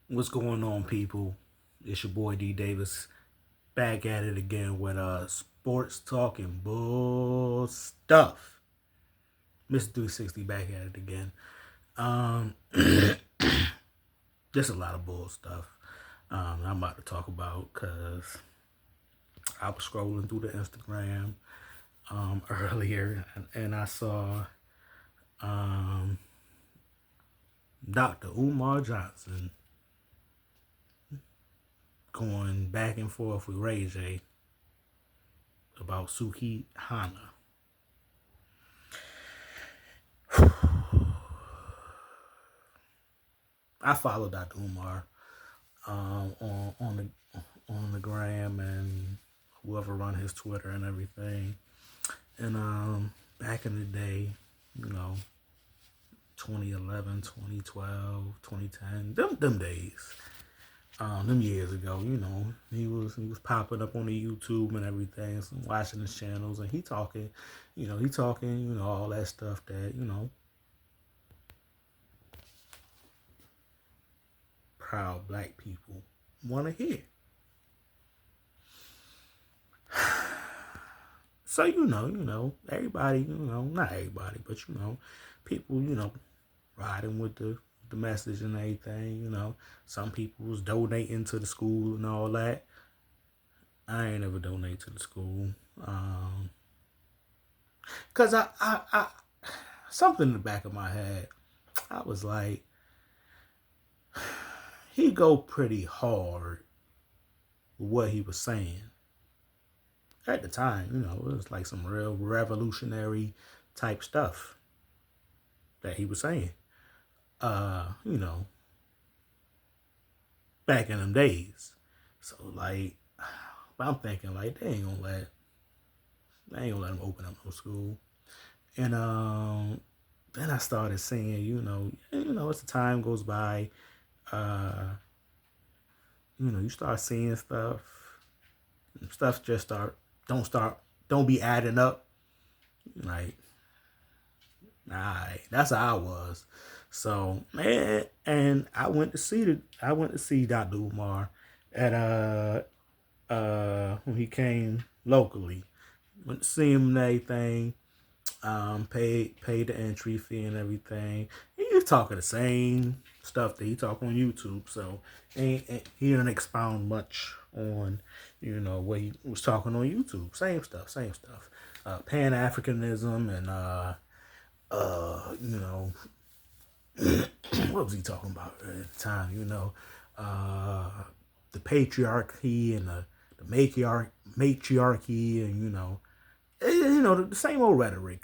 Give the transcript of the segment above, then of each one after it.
What's going on, people? It's your boy D Davis back at it again with sports talking bull stuff. Mr. 360 back at it again. Um, Just a lot of bull stuff I'm about to talk about because I was scrolling through the Instagram earlier and I saw um, Dr. Umar Johnson going back and forth with Ray J about Suki Hana. I follow Dr. Umar on the gram and whoever run his Twitter and everything. And back in the day, you know, 2011, 2012, 2010, them days, them years ago, he was popping up on the YouTube and everything, so watching his channels, and he talking, all that stuff that proud black people want to hear. So everybody, not everybody, but people, riding with the message and everything. Some people was donating to the school and all that. I ain't ever donate to the school, cause I something in the back of my head, I was like, he go pretty hard with what he was saying at the time. It was like some real revolutionary type stuff that he was saying. You know, back in them days. So like, but I'm thinking like they ain't gonna let him open up no school. And then I started saying, as the time goes by, uh, you start seeing stuff just don't be adding up. Like, that's how I was. So man, and I went to see Dr. Umar at when he came locally. Went to see him and everything. Paid the entry fee and everything. He was talking the same stuff that he talk on YouTube. So he didn't expound much on what he was talking on YouTube. Same stuff. Pan Africanism and you know what was he talking about at the time? The patriarchy and the matriarchy, and the same old rhetoric.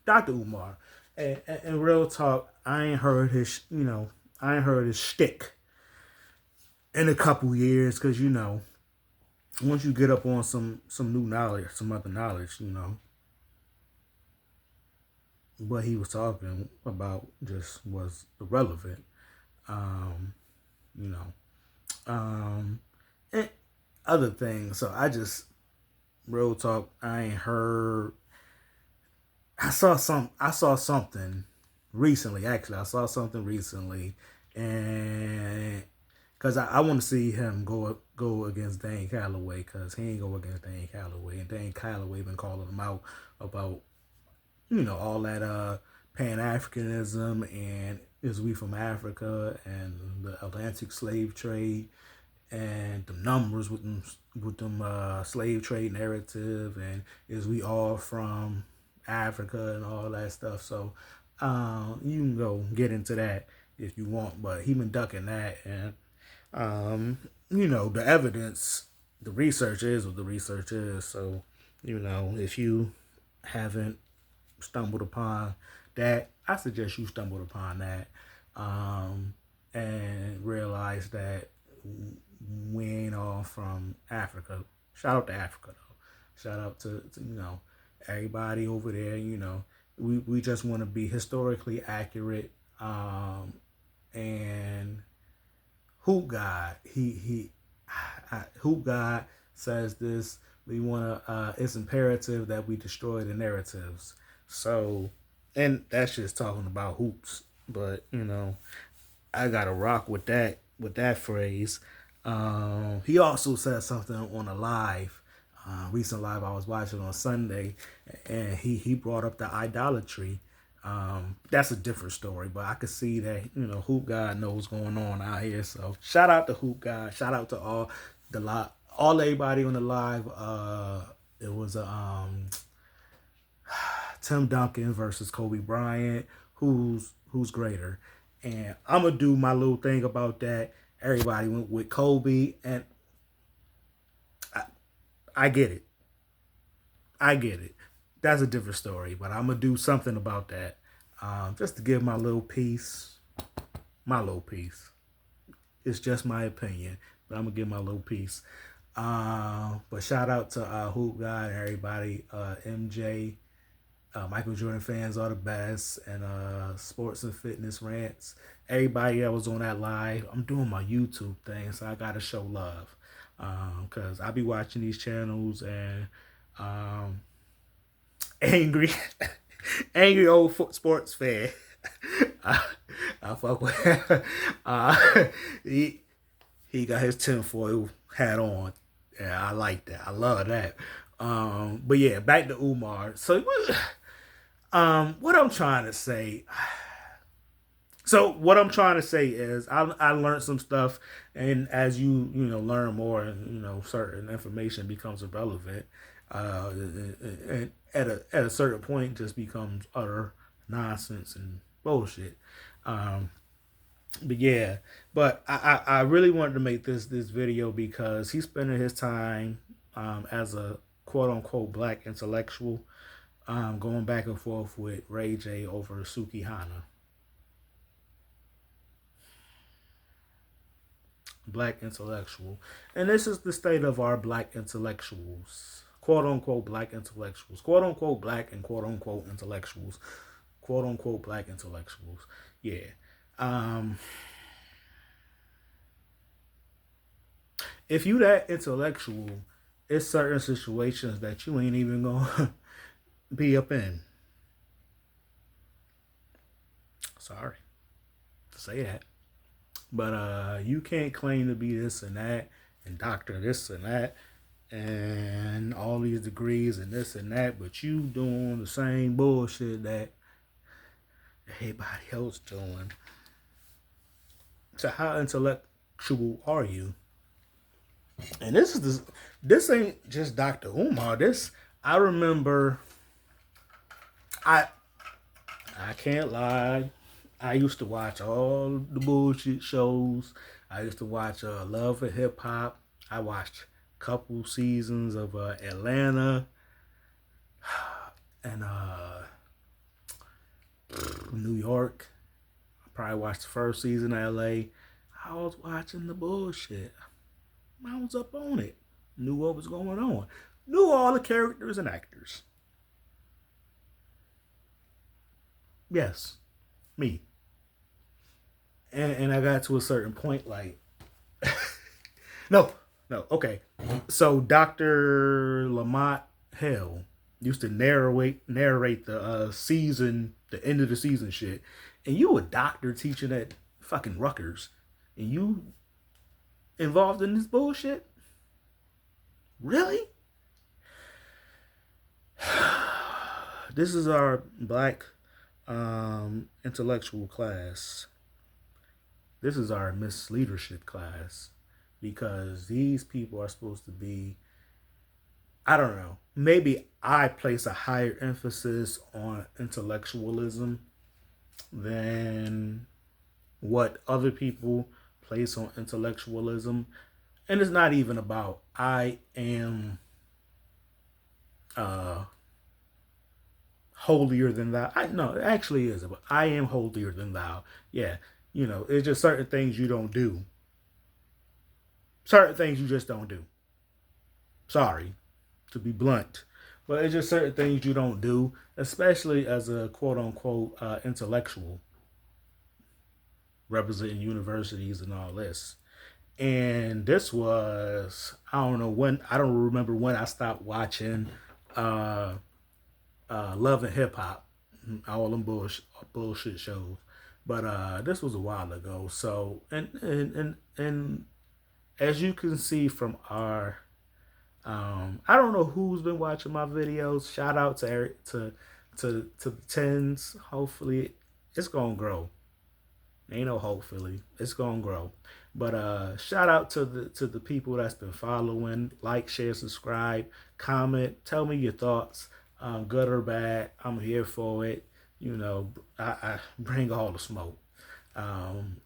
Dr. Umar, and real talk, I ain't heard his shtick in a couple years, because once you get up on some new knowledge, some other knowledge, what he was talking about just was irrelevant. Um, you know, and other things. So I just real talk. I ain't heard. I saw something recently. Actually, I saw something recently, and because I want to see him go against Dane Calloway, because he ain't go against Dane Calloway, and Dane Calloway been calling him out about all that Pan Africanism and is we from Africa and the Atlantic slave trade and the numbers with them slave trade narrative, and is we all from Africa and all that stuff. So you can go get into that if you want, but he been ducking that, and the evidence, the research is what the research is. So if you haven't stumbled upon that, I suggest you stumbled upon that, and realize that we ain't all from Africa. Shout out to Africa though. Shout out to everybody over there. We just want to be historically accurate. And Hoop God, Hoop God says this. We want to. It's imperative that we destroy the narratives. So, and that's just talking about hoops. But I gotta rock with that with that phrase. He also said something on a live, recent live I was watching on Sunday, and he brought up the idolatry. That's a different story, but I could see that Hoop God knows what's going on out here. So shout out to Hoop God. Shout out to all everybody on the live. It was a Tim Duncan versus Kobe Bryant. Who's greater? And I'm gonna do my little thing about that. Everybody went with Kobe, and I get it. I get it. That's a different story, but I'm gonna do something about that, just to give my little piece. My little piece. It's just my opinion, but I'm gonna give my little piece. But shout out to Hoop God and everybody. MJ, Michael Jordan fans are the best, and sports and fitness rants. Everybody that was on that live. I'm doing my YouTube thing, so I gotta show love, cause I be watching these channels and angry, angry old sports fan. I fuck with. He got his tinfoil hat on. Yeah, I like that. I love that. But yeah, back to Umar. So, what I'm trying to say. So what I'm trying to say is I learned some stuff, and as you learn more, and certain information becomes irrelevant, and at a certain point just becomes utter nonsense and bullshit. But yeah, but I really wanted to make this video because he's spending his time as a quote unquote black intellectual, going back and forth with Ray J over Suki Hana. Black intellectual. And this is the state of our black intellectuals. Quote unquote black intellectuals. Quote unquote black and quote unquote intellectuals. Quote unquote black intellectuals. Yeah. If you that intellectual, it's certain situations that you ain't even gonna be up in. Sorry to say that. But you can't claim to be this and that and doctor this and that and all these degrees and this and that, but you doing the same bullshit that everybody else doing. So how intellectual are you? And this ain't just Dr. Umar. I remember I can't lie. I used to watch all the bullshit shows. I used to watch Love and Hip Hop. I watched a couple seasons of Atlanta and New York. I probably watched the first season of LA. I was watching the bullshit. I was up on it. Knew what was going on. Knew all the characters and actors. Yes, me. And I got to a certain point, like, no, okay. So Dr. Lamont Hill used to narrate the season, the end of the season shit, and you a doctor teaching at fucking Rutgers, and you involved in this bullshit? Really? This is our black intellectual class. This is our misleadership class, because these people are supposed to be, I don't know, maybe I place a higher emphasis on intellectualism than what other people place on intellectualism. And it's not even about I am holier than thou. No, it actually is about I am holier than thou. Yeah. It's just certain things you don't do. Certain things you just don't do. Sorry to be blunt, but it's just certain things you don't do, especially as a quote unquote intellectual representing universities and all this. And this was, I don't remember when I stopped watching Love and Hip Hop, all them bullshit shows. But this was a while ago. So and as you can see from our I don't know who's been watching my videos. Shout out to Eric to the tens. Hopefully it's gonna grow. Ain't no hopefully. It's gonna grow. But shout out to the people that's been following. Like, share, subscribe, comment, tell me your thoughts, good or bad. I'm here for it. You know, I bring all the smoke.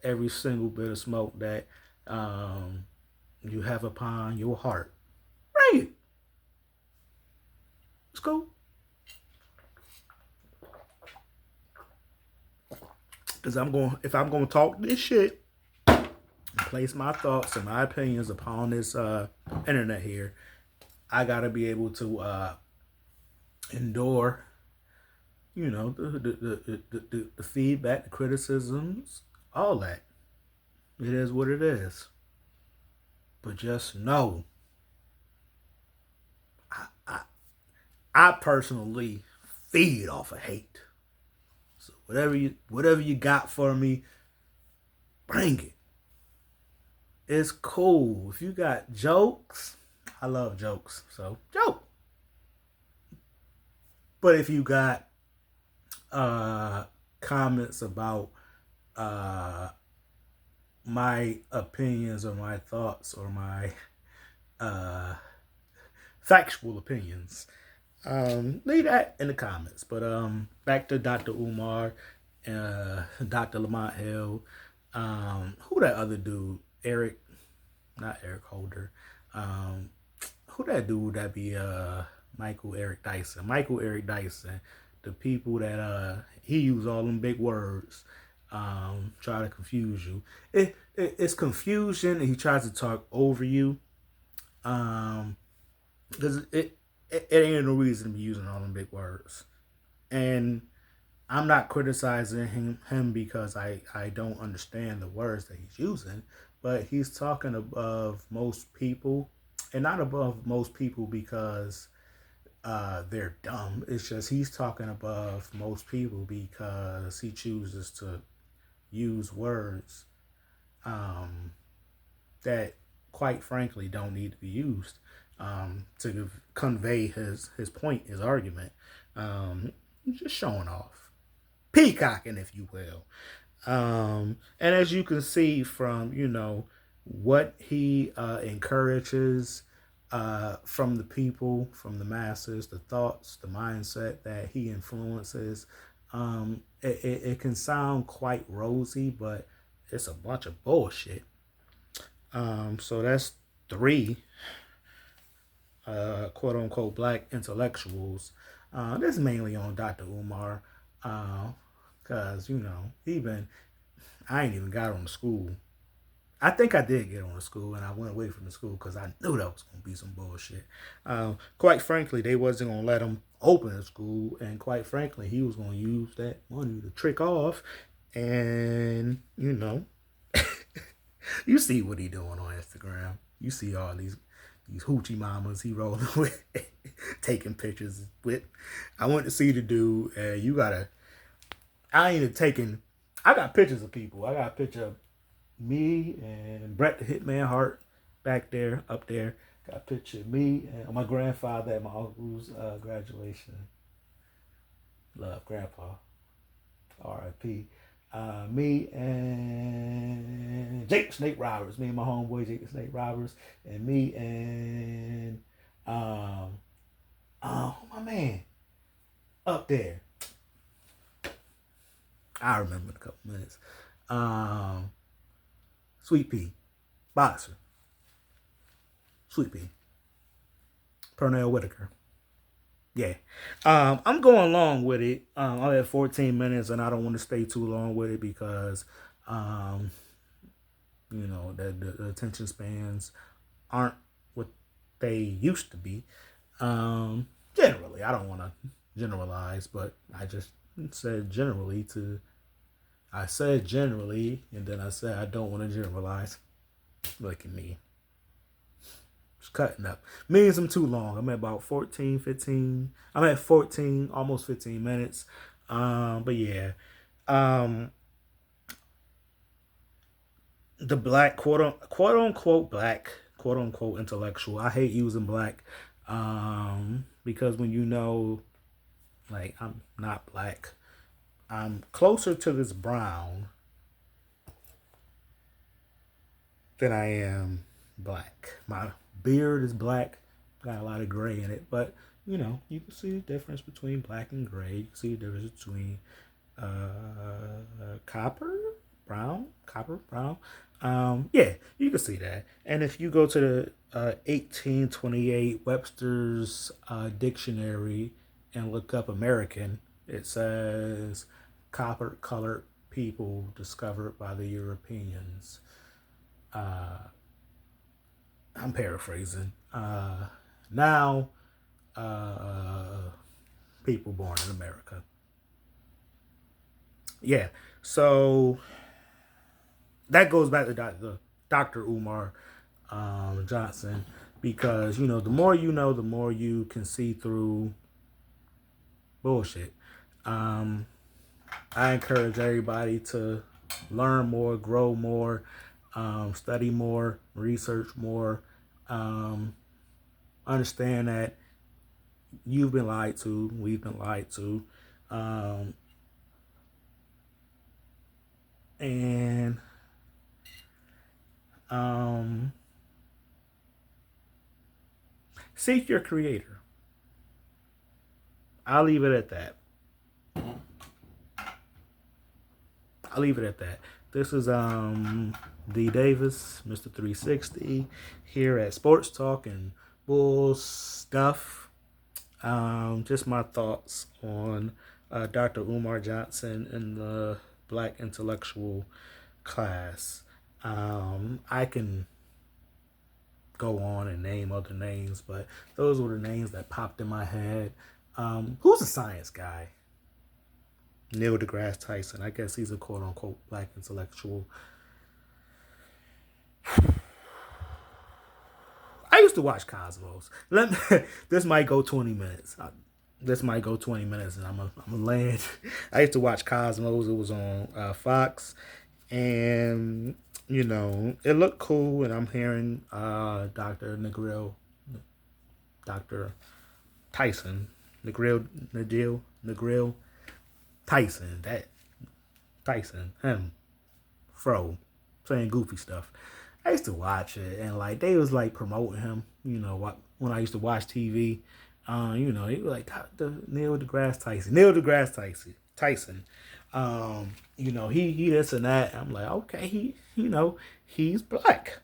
Every single bit of smoke that you have upon your heart. Bring it. Let's go. Cause if I'm gonna talk this shit, place my thoughts and my opinions upon this internet here, I gotta be able to endure, you know, the feedback, the criticisms, all that. It is what it is. But just know, I personally feed off of hate. So whatever you got for me, bring it. It's cool. If you got jokes, I love jokes. So joke. But if you got comments about my opinions or my thoughts or my factual opinions, leave that in the comments. But back to Dr. Umar, Dr. Lamont Hill, who that other dude? Not Eric Holder. Who that dude that be Michael Eric Dyson. The people that he use all them big words, try to confuse you. It's confusion, and he tries to talk over you. Because it ain't no reason to be using all them big words. And I'm not criticizing him because I don't understand the words that he's using, but he's talking above most people, and not above most people because they're dumb. It's just he's talking above most people because he chooses to use words that, quite frankly, don't need to be used to convey his point, his argument. Just showing off, peacocking, if you will. And as you can see from, you know, what he encourages from the people, from the masses, the thoughts, the mindset that he influences, it can sound quite rosy, but it's a bunch of bullshit. So that's 3 quote unquote black intellectuals. This is mainly on Dr. Umar, cause you know I ain't even got on the school. I think I did get on the school, and I went away from the school because I knew that was gonna be some bullshit. Quite frankly, they wasn't gonna let him open the school, and quite frankly, he was gonna use that money to trick off, and you know, you see what he doing on Instagram. You see all these hoochie mamas he rolling with, taking pictures with. I went to see the dude, and I ain't even taking. I got pictures of people. I got a picture of me and Brett the Hitman Hart back there, up there. Got a picture of me and my grandfather at my uncle's graduation. Love, Grandpa. R.I.P. Me and Jake Snake Roberts. Me and my homeboy Jake Snake Roberts. And me and my man up there. I remember in a couple minutes. Sweet Pea, boxer. Sweet Pea. Pernell Whitaker. Yeah. I'm going along with it. I'm at 14 minutes, and I don't want to stay too long with it because, you know, the attention spans aren't what they used to be. Generally, I don't want to generalize, but I just said generally I said generally, and then I said I don't want to generalize. Look at me. Just cutting up. Means I'm too long. I'm at about 14, 15. I'm at 14, almost 15 minutes. But yeah. the black quote unquote black quote unquote intellectual. I hate using black, because when you know, like, I'm not black, I'm closer to this brown than I am black. My beard is black, got a lot of gray in it, but you can see the difference between black and gray. You can see the difference between copper, brown. Yeah, you can see that. And if you go to the 1828 Webster's dictionary and look up American, it says copper colored people discovered by the Europeans. I'm paraphrasing. Now, people born in America. Yeah, so that goes back to Dr. Umar Johnson, because the more you know, the more you can see through bullshit. I encourage everybody to learn more, grow more, study more, research more, understand that you've been lied to, we've been lied to, and seek your creator. I'll leave it at that. This is D Davis, Mr. 360, here at Sports Talk and Buullstuff. Just my thoughts on Dr. Umar Johnson and the Black intellectual class. I can go on and name other names, but those were the names that popped in my head. Who's a science guy? Neil deGrasse Tyson. I guess he's a quote unquote black intellectual. I used to watch Cosmos. This might go 20 minutes. And I'm gonna land. I used to watch Cosmos. It was on Fox, and it looked cool. And I'm hearing Dr. Tyson, Negril Tyson, him, Fro, saying goofy stuff. I used to watch it, and like they was like promoting him. When I used to watch TV, he was like Neil deGrasse Tyson. He this and that. I'm like, okay, he's black.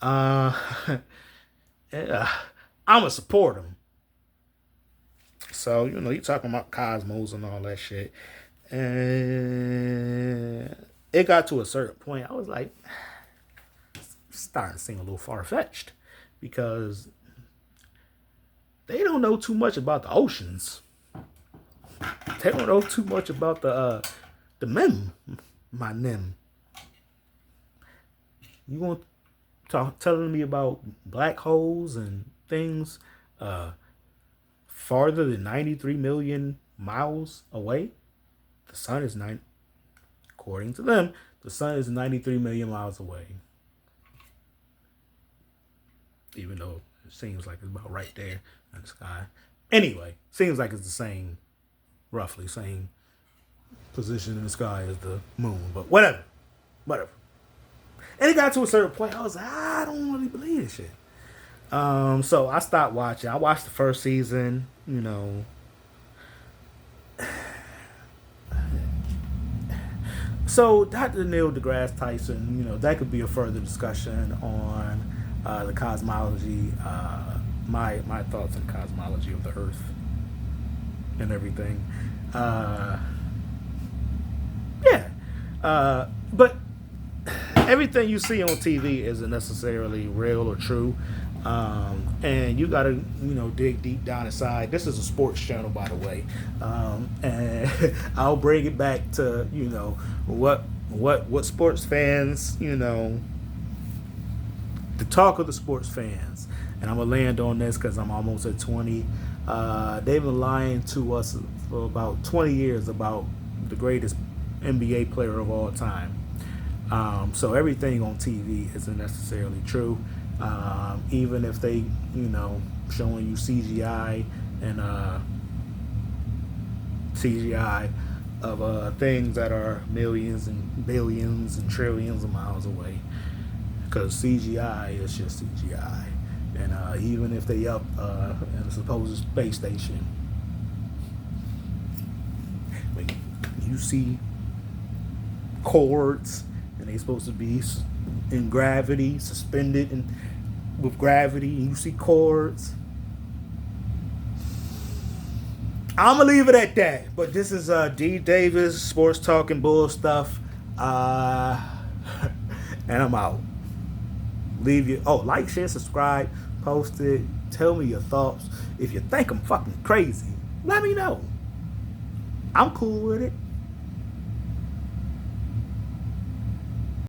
Yeah, I'ma support him. So, you talking about Cosmos and all that shit. And it got to a certain point. I was like, starting to seem a little far-fetched, because they don't know too much about the oceans. They don't know too much about the my NIM. You want telling me about black holes and things farther than 93 million miles away? The sun is according to them, the sun is 93 million miles away. Even though it seems like it's about right there in the sky. Anyway, seems like it's the roughly same position in the sky as the moon. But whatever. And it got to a certain point, I was like, I don't really believe this shit. So I stopped watching. I watched the first season, So Dr. Neil deGrasse Tyson, that could be a further discussion on the cosmology, my thoughts on the cosmology of the Earth and everything. But everything you see on TV isn't necessarily real or true. And you gotta, dig deep down inside. This is a sports channel, by the way. And I'll bring it back to, what sports fans, the talk of the sports fans. And I'm gonna land on this because I'm almost at 20. They've been lying to us for about 20 years about the greatest NBA player of all time. So everything on TV isn't necessarily true. Even if they, showing you and CGI of things that are millions and billions and trillions of miles away, because CGI is just CGI. And even if they up in a supposed space station, when you see cords and they supposed to be in gravity, suspended with gravity, and you see cords, I'm gonna leave it at that. But this is D Davis, sports talking Buullstuff, and I'm out. Leave you. Oh, like, share, subscribe, post it. Tell me your thoughts. If you think I'm fucking crazy, let me know. I'm cool with it.